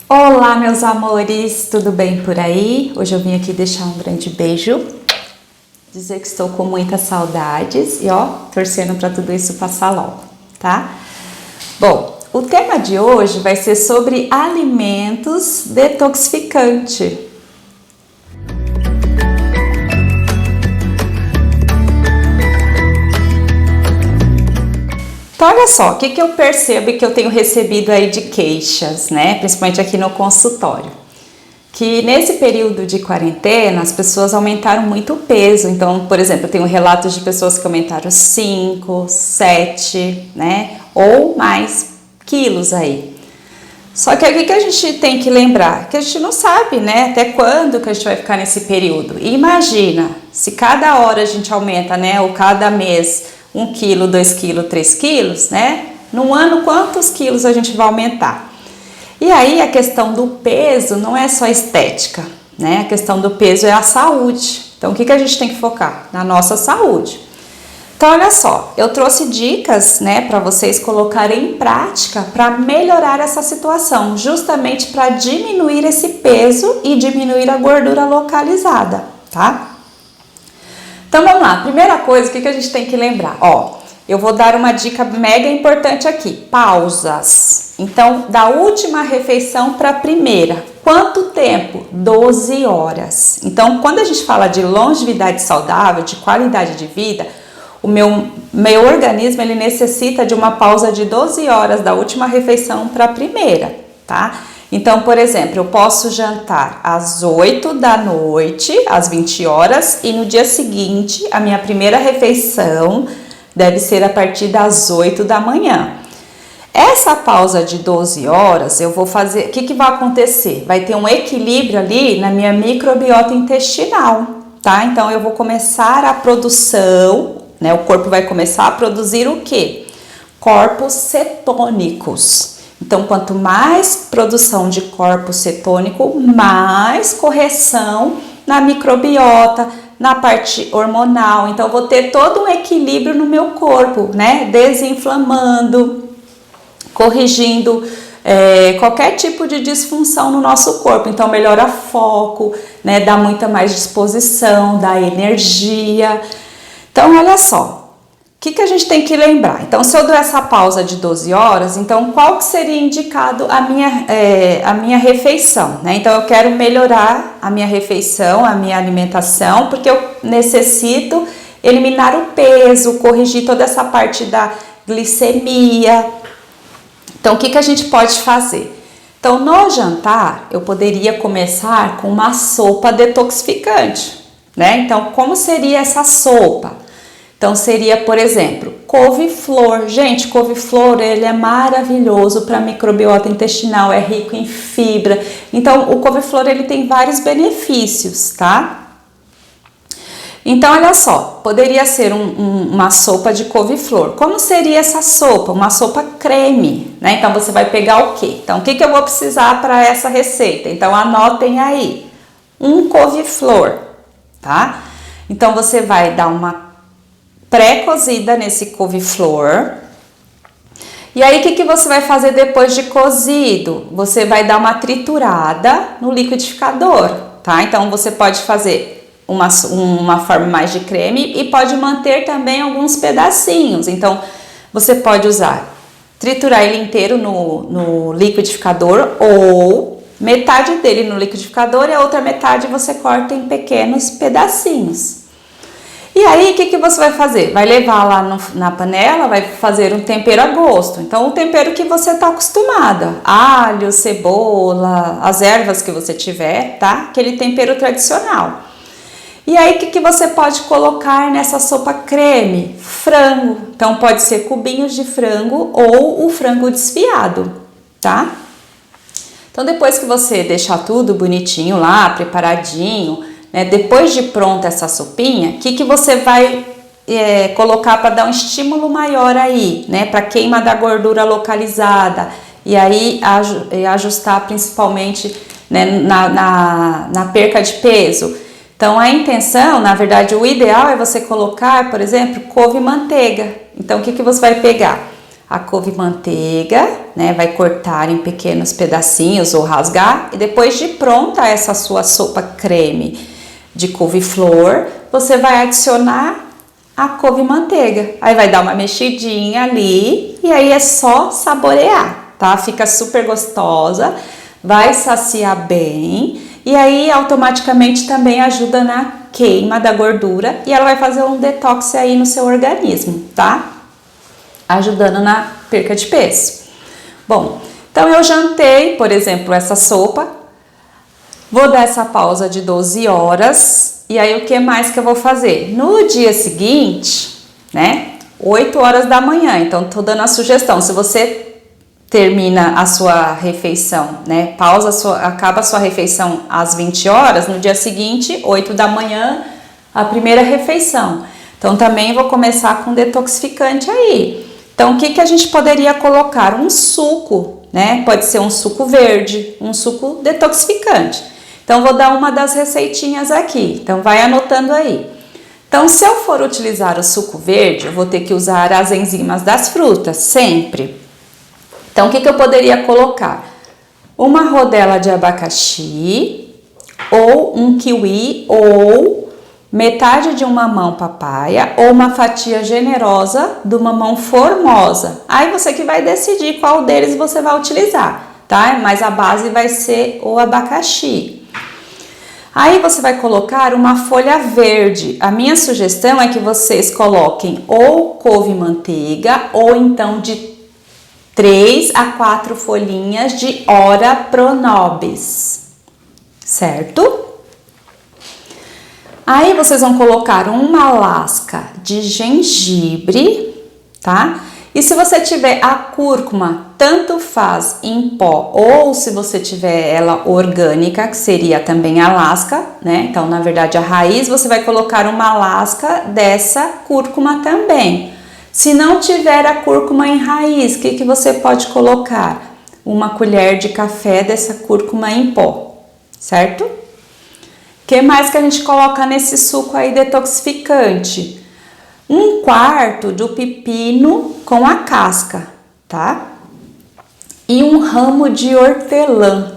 Olá, meus amores, tudo bem por aí? Hoje eu vim aqui deixar um grande beijo, dizer que estou com muitas saudades e torcendo para tudo isso passar logo, tá? Bom, o tema de hoje vai ser sobre alimentos detoxificantes. Então, olha só, o que eu percebo e que eu tenho recebido aí de queixas, né? Principalmente aqui no consultório. Que nesse período de quarentena, as pessoas aumentaram muito o peso. Então, por exemplo, eu tenho relatos de pessoas que aumentaram 5, 7, né? Ou mais quilos aí. Só que o que a gente tem que lembrar? Que a gente não sabe, né? Até quando que a gente vai ficar nesse período. E imagina, se cada hora a gente aumenta, né? Ou cada mês 1 quilo, 2 quilos, 3 quilos, né? Num ano, quantos quilos a gente vai aumentar? E aí a questão do peso não é só estética, né? A questão do peso é a saúde. Então, o que a gente tem que focar? Na nossa saúde. Então, olha só, eu trouxe dicas, né, para vocês colocarem em prática para melhorar essa situação, justamente para diminuir esse peso e diminuir a gordura localizada, tá? Então vamos lá, primeira coisa, o que a gente tem que lembrar? Eu vou dar uma dica mega importante aqui, pausas. Então, da última refeição para a primeira, quanto tempo? 12 horas. Então, quando a gente fala de longevidade saudável, de qualidade de vida, o meu organismo, ele necessita de uma pausa de 12 horas da última refeição para a primeira, tá? Então, por exemplo, eu posso jantar às 8 da noite, às 20 horas, e no dia seguinte, a minha primeira refeição deve ser a partir das 8 da manhã. Essa pausa de 12 horas, eu vou fazer, o que vai acontecer? Vai ter um equilíbrio ali na minha microbiota intestinal, tá? Então, eu vou começar a produção, né? O corpo vai começar a produzir o quê? Corpos cetônicos. Então, quanto mais produção de corpo cetônico, mais correção na microbiota, na parte hormonal. Então, eu vou ter todo um equilíbrio no meu corpo, né? Desinflamando, corrigindo qualquer tipo de disfunção no nosso corpo. Então, melhora foco, né? Dá muita mais disposição, dá energia. Então, olha só. O que a gente tem que lembrar? Então, se eu dou essa pausa de 12 horas, então qual que seria indicado a minha refeição, né? Então, eu quero melhorar a minha refeição, a minha alimentação, porque eu necessito eliminar o peso, corrigir toda essa parte da glicemia. Então, o que a gente pode fazer? Então, no jantar, eu poderia começar com uma sopa detoxificante, né? Então, como seria essa sopa? Então, seria, por exemplo, couve-flor. Gente, couve-flor, ele é maravilhoso para a microbiota intestinal, é rico em fibra. Então, o couve-flor, ele tem vários benefícios, tá? Então, olha só, poderia ser uma sopa de couve-flor. Como seria essa sopa? Uma sopa creme, né? Então, você vai pegar o quê? Então, o que eu vou precisar para essa receita? Então, anotem aí. Um couve-flor, tá? Então, você vai dar uma pré-cozida nesse couve-flor. E aí, o que você vai fazer depois de cozido? Você vai dar uma triturada no liquidificador, tá? Então, você pode fazer uma forma mais de creme e pode manter também alguns pedacinhos. Então, você pode usar, triturar ele inteiro no liquidificador ou metade dele no liquidificador e a outra metade você corta em pequenos pedacinhos. E aí, o que você vai fazer? Vai levar lá na panela, vai fazer um tempero a gosto. Então, o tempero que você está acostumada. Alho, cebola, as ervas que você tiver, tá? Aquele tempero tradicional. E aí, o que você pode colocar nessa sopa creme? Frango. Então, pode ser cubinhos de frango ou o frango desfiado, tá? Então, depois que você deixar tudo bonitinho lá, preparadinho, depois de pronta essa sopinha, o que você vai colocar para dar um estímulo maior aí, né? Para queima da gordura localizada e aí ajustar principalmente, né, na perca de peso. Então, a intenção, na verdade, o ideal é você colocar, por exemplo, couve-manteiga. Então, o que você vai pegar? A couve-manteiga, né? Vai cortar em pequenos pedacinhos ou rasgar, e depois de pronta essa sua sopa creme de couve-flor, você vai adicionar a couve-manteiga. Aí vai dar uma mexidinha ali e aí é só saborear, tá? Fica super gostosa, vai saciar bem e aí automaticamente também ajuda na queima da gordura e ela vai fazer um detox aí no seu organismo, tá? Ajudando na perca de peso. Bom, então eu jantei, por exemplo, essa sopa, vou dar essa pausa de 12 horas e aí o que mais que eu vou fazer? No dia seguinte, né, 8 horas da manhã, então tô dando a sugestão, se você termina a sua refeição, né, acaba a sua refeição às 20 horas, no dia seguinte, 8 da manhã, a primeira refeição. Então também vou começar com detoxificante aí. Então o que a gente poderia colocar? Um suco, né, pode ser um suco verde, um suco detoxificante. Então vou dar uma das receitinhas aqui, então vai anotando aí. Então se eu for utilizar o suco verde, eu vou ter que usar as enzimas das frutas, sempre. Então, o que eu poderia colocar? Uma rodela de abacaxi, ou um kiwi, ou metade de um mamão papaya, ou uma fatia generosa do mamão formosa. Aí você que vai decidir qual deles você vai utilizar, tá? Mas a base vai ser o abacaxi. Aí você vai colocar uma folha verde. A minha sugestão é que vocês coloquem ou couve-manteiga, ou então de 3 a 4 folhinhas de Ora Pronobis, certo? Aí vocês vão colocar uma lasca de gengibre, tá? E se você tiver a cúrcuma, tanto faz em pó ou se você tiver ela orgânica, que seria também a lasca, né? Então, na verdade, a raiz, você vai colocar uma lasca dessa cúrcuma também. Se não tiver a cúrcuma em raiz, o que você pode colocar? Uma colher de café dessa cúrcuma em pó, certo? O que mais que a gente coloca nesse suco aí detoxificante? 1/4 do pepino com a casca, tá? E um ramo de hortelã.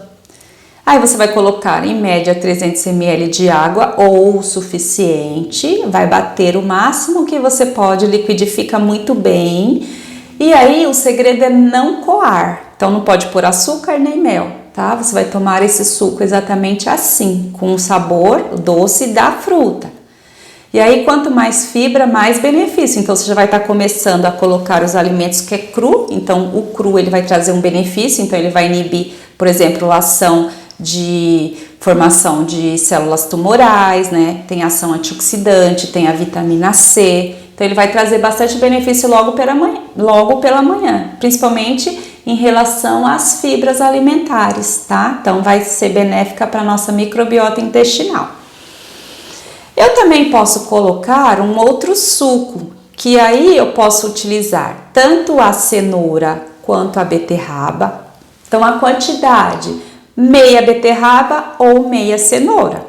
Aí você vai colocar em média 300 ml de água ou o suficiente, vai bater o máximo que você pode, liquidifica muito bem. E aí o segredo é não coar, então não pode pôr açúcar nem mel, tá? Você vai tomar esse suco exatamente assim, com o sabor doce da fruta. E aí quanto mais fibra, mais benefício. Então você já vai estar começando a colocar os alimentos que é cru, então o cru ele vai trazer um benefício, então ele vai inibir, por exemplo, a ação de formação de células tumorais, né? Tem ação antioxidante, tem a vitamina C. Então ele vai trazer bastante benefício logo pela manhã, principalmente em relação às fibras alimentares, tá? Então vai ser benéfica para nossa microbiota intestinal. Eu também posso colocar um outro suco, que aí eu posso utilizar tanto a cenoura quanto a beterraba. Então a quantidade meia beterraba ou meia cenoura.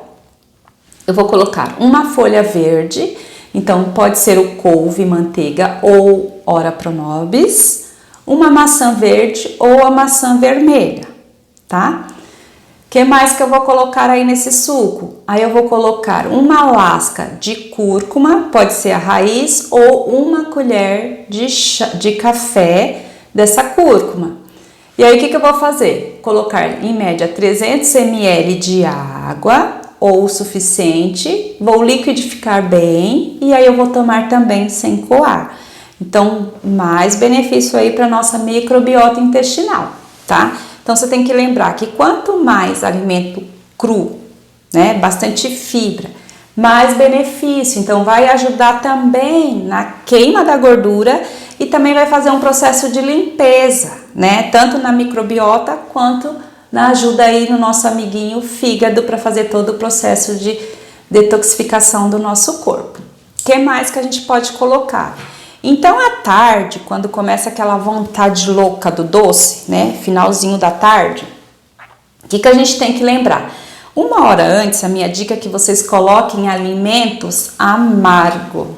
Eu vou colocar uma folha verde, então pode ser o couve-manteiga ou Ora Pronobis, uma maçã verde ou a maçã vermelha, tá? O que mais que eu vou colocar aí nesse suco? Aí eu vou colocar uma lasca de cúrcuma, pode ser a raiz, ou uma colher de café dessa cúrcuma. E aí o que eu vou fazer? Colocar em média 300 ml de água ou o suficiente, vou liquidificar bem e aí eu vou tomar também sem coar. Então, mais benefício aí para nossa microbiota intestinal, tá? Então você tem que lembrar que quanto mais alimento cru, né, bastante fibra, mais benefício. Então vai ajudar também na queima da gordura e também vai fazer um processo de limpeza, né? Tanto na microbiota quanto na ajuda aí no nosso amiguinho fígado para fazer todo o processo de detoxificação do nosso corpo. O que mais que a gente pode colocar? Então à tarde, quando começa aquela vontade louca do doce, né? Finalzinho da tarde, o que a gente tem que lembrar? 1 hora antes, a minha dica é que vocês coloquem alimentos amargos,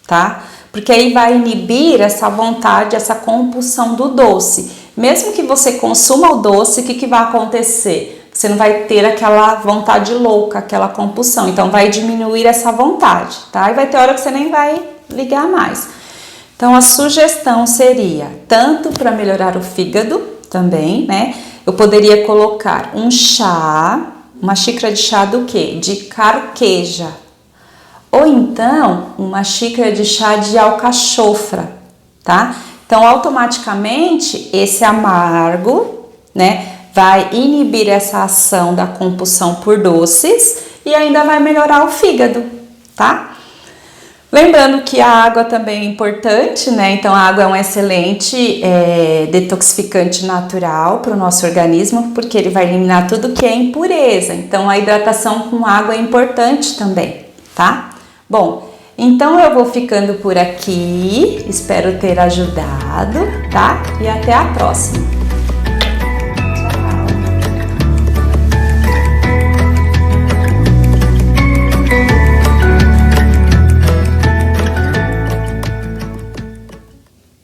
tá? Porque aí vai inibir essa vontade, essa compulsão do doce. Mesmo que você consuma o doce, o que vai acontecer? Você não vai ter aquela vontade louca, aquela compulsão. Então, vai diminuir essa vontade, tá? E vai ter hora que você nem vai ligar mais. Então, a sugestão seria, tanto para melhorar o fígado também, né? Eu poderia colocar um chá, uma xícara de chá do quê? De carqueja. Ou então, uma xícara de chá de alcachofra, tá? Então, automaticamente, esse amargo, né, vai inibir essa ação da compulsão por doces e ainda vai melhorar o fígado, tá? Lembrando que a água também é importante, né? Então, a água é um excelente detoxificante natural para o nosso organismo, porque ele vai eliminar tudo que é impureza. Então, a hidratação com água é importante também, tá? Bom, então eu vou ficando por aqui, espero ter ajudado, tá? E até a próxima!